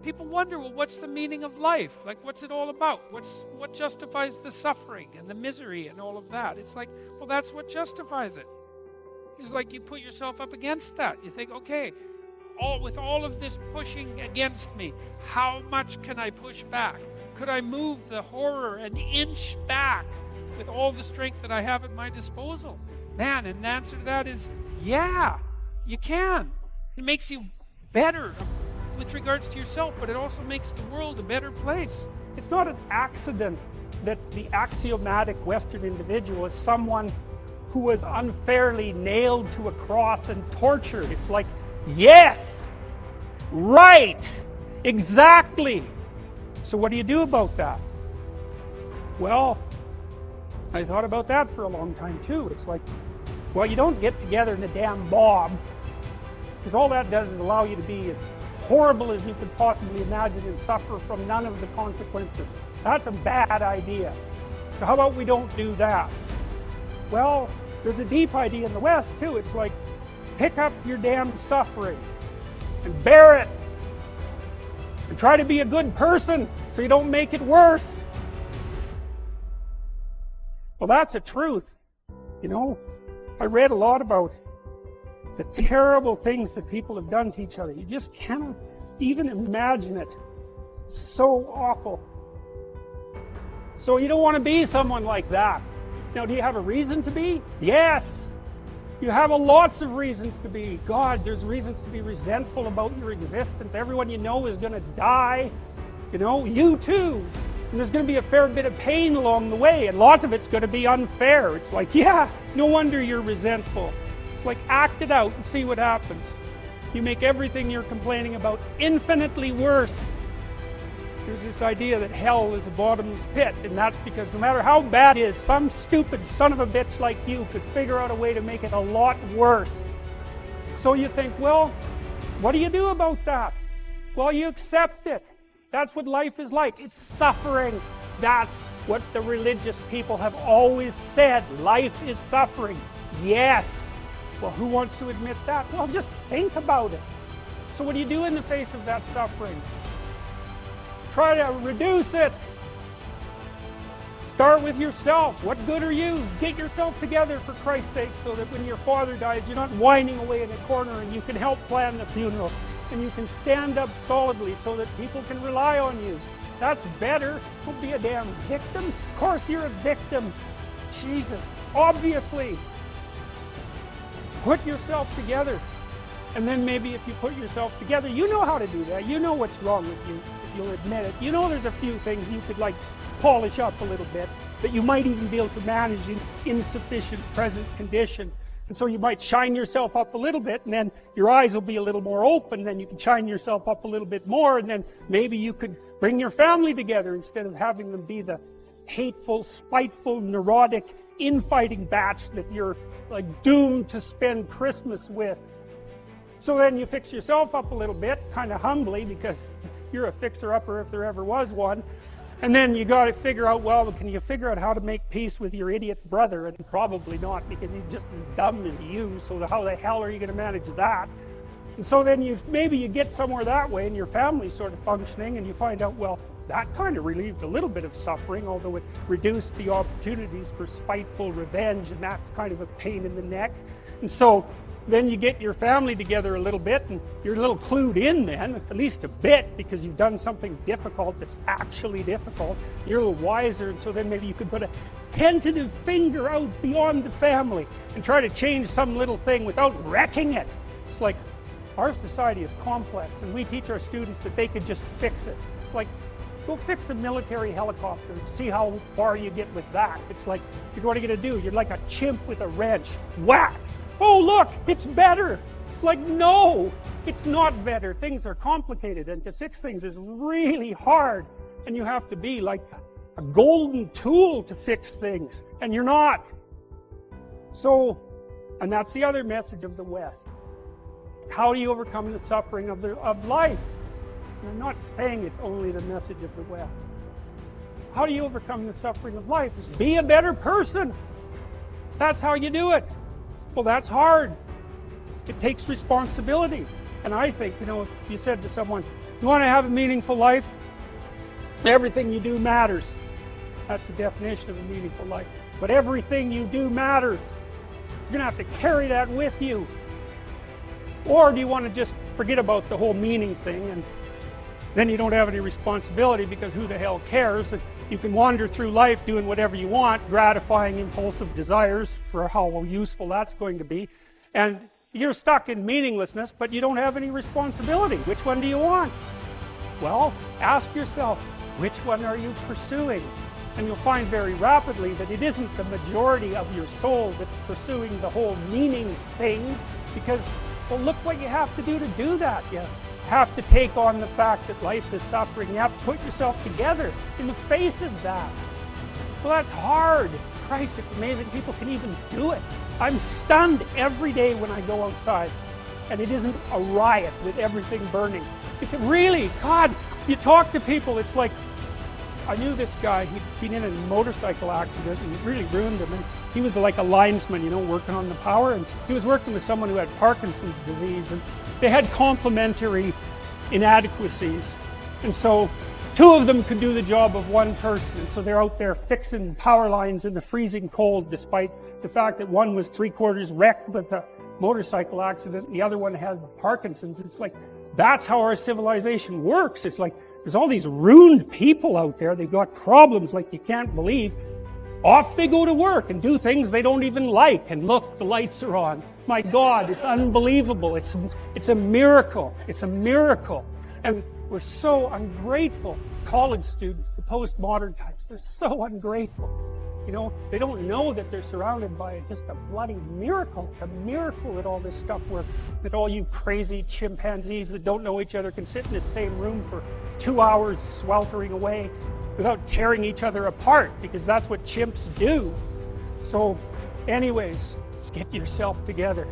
People wonder, well, what's the meaning of life? Like, what's it all about? What justifies the suffering and the misery and all of that? It's like, well, that's what justifies it. It's like you put yourself up against that. You think, okay, with all of this pushing against me, how much can I push back? Could I move the horror an inch back with all the strength that I have at my disposal? Man, and the answer to that is, yeah, you can. It makes you better with regards to yourself, but it also makes the world a better place. It's not an accident that the axiomatic Western individual is someone who was unfairly nailed to a cross and tortured. It's like, yes, right, exactly. So what do you do about that? Well, I thought about that for a long time too. It's like, well, you don't get together in a damn mob, because all that does is allow you to be as horrible as you could possibly imagine and suffer from none of the consequences. That's a bad idea. So how about we don't do that? Well, there's a deep idea in the West too. It's like, pick up your damn suffering and bear it and try to be a good person so you don't make it worse. Well, that's a truth. You know, I read a lot about the terrible things that people have done to each other. You just cannot even imagine it. It's so awful. So you don't want to be someone like that. Now, do you have a reason to be? Yes. You have lots of reasons to be. God, there's reasons to be resentful about your existence. Everyone you know is going to die. You know, you too. And there's going to be a fair bit of pain along the way, and lots of it's going to be unfair. It's like, yeah, no wonder you're resentful. It's like, act it out and see what happens. You make everything you're complaining about infinitely worse. There's this idea that hell is a bottomless pit, and that's because no matter how bad it is, some stupid son of a bitch like you could figure out a way to make it a lot worse. So you think, well, what do you do about that? Well, you accept it. That's what life is like. It's suffering. That's what the religious people have always said. Life is suffering. Yes. Well, who wants to admit that? Well, just think about it. So what do you do in the face of that suffering? Try to reduce it. Start with yourself. What good are you? Get yourself together for Christ's sake, so that when your father dies, you're not whining away in a corner, and you can help plan the funeral, and you can stand up solidly so that people can rely on you. That's better. Don't be a damn victim. Of course you're a victim. Jesus, obviously. Put yourself together. And then maybe if you put yourself together, you know how to do that. You know what's wrong with you, if you'll admit it. You know there's a few things you could like polish up a little bit, that you might even be able to manage in insufficient present condition. And so you might shine yourself up a little bit, and then your eyes will be a little more open, then you can shine yourself up a little bit more, and then maybe you could bring your family together instead of having them be the hateful, spiteful, neurotic, infighting batch that you're like doomed to spend Christmas with. So then you fix yourself up a little bit, kind of humbly, because you're a fixer-upper if there ever was one. And then you got to figure out, well, can you figure out how to make peace with your idiot brother? And probably not, because he's just as dumb as you, so how the hell are you going to manage that? And so then maybe you get somewhere that way, and your family's sort of functioning, and you find out, well, that kind of relieved a little bit of suffering, although it reduced the opportunities for spiteful revenge, and that's kind of a pain in the neck. And so then you get your family together a little bit, and you're a little clued in then, at least a bit, because you've done something difficult that's actually difficult. You're a little wiser, and so then maybe you could put a tentative finger out beyond the family and try to change some little thing without wrecking it. It's like, our society is complex, and we teach our students that they could just fix it. It's like, go fix a military helicopter and see how far you get with that. It's like, what are you going to do? You're like a chimp with a wrench. Whack! Oh, look, it's better. It's like, no, it's not better. Things are complicated, and to fix things is really hard. And you have to be like a golden tool to fix things, and you're not. So, and that's the other message of the West. How do you overcome the suffering of life? And I'm not saying it's only the message of the West. How do you overcome the suffering of life? Is be a better person. That's how you do it. Well, that's hard. It takes responsibility. And I think, if you said to someone, You want to have a meaningful life? Everything you do matters. That's the definition of a meaningful life. But everything you do matters. You're going to have to carry that with you. Or do you want to just forget about the whole meaning thing, and then you don't have any responsibility, because who the hell cares? That you can wander through life doing whatever you want, gratifying impulsive desires for how useful that's going to be, and you're stuck in meaninglessness, but you don't have any responsibility. Which one do you want? Well, ask yourself, which one are you pursuing? And you'll find very rapidly that it isn't the majority of your soul that's pursuing the whole meaning thing, because, well, look what you have to do that. You have to take on the fact that life is suffering. You have to put yourself together in the face of that. Well, that's hard. Christ, it's amazing people can even do it. I'm stunned every day when I go outside, and it isn't a riot with everything burning. Because really, God, you talk to people, it's like, I knew this guy, he'd been in a motorcycle accident and it really ruined him, and he was like a linesman, you know, working on the power, and he was working with someone who had Parkinson's disease, and they had complementary inadequacies, and so two of them could do the job of one person, and so they're out there fixing power lines in the freezing cold, despite the fact that one was 3/4 wrecked with a motorcycle accident and the other one had Parkinson's. It's like, that's how our civilization works. It's like, there's all these ruined people out there, they've got problems like you can't believe. Off they go to work and do things they don't even like, and look, the lights are on. My God, it's unbelievable. It's a miracle. It's a miracle. And we're so ungrateful. College students, the postmodern types, they're so ungrateful. You know, they don't know that they're surrounded by just a bloody miracle. It's a miracle that all this stuff works. That all you crazy chimpanzees that don't know each other can sit in the same room for 2 hours sweltering away without tearing each other apart, because that's what chimps do. So, anyways, let's get yourself together.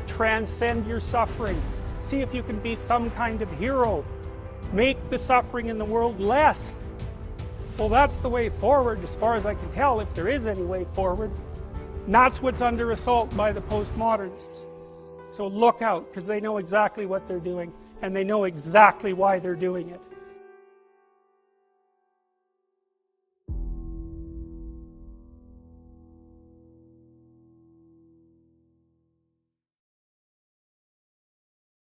Transcend your suffering. See if you can be some kind of hero. Make the suffering in the world less. Well, that's the way forward, as far as I can tell, if there is any way forward. And that's what's under assault by the postmodernists. So look out, because they know exactly what they're doing, and they know exactly why they're doing it.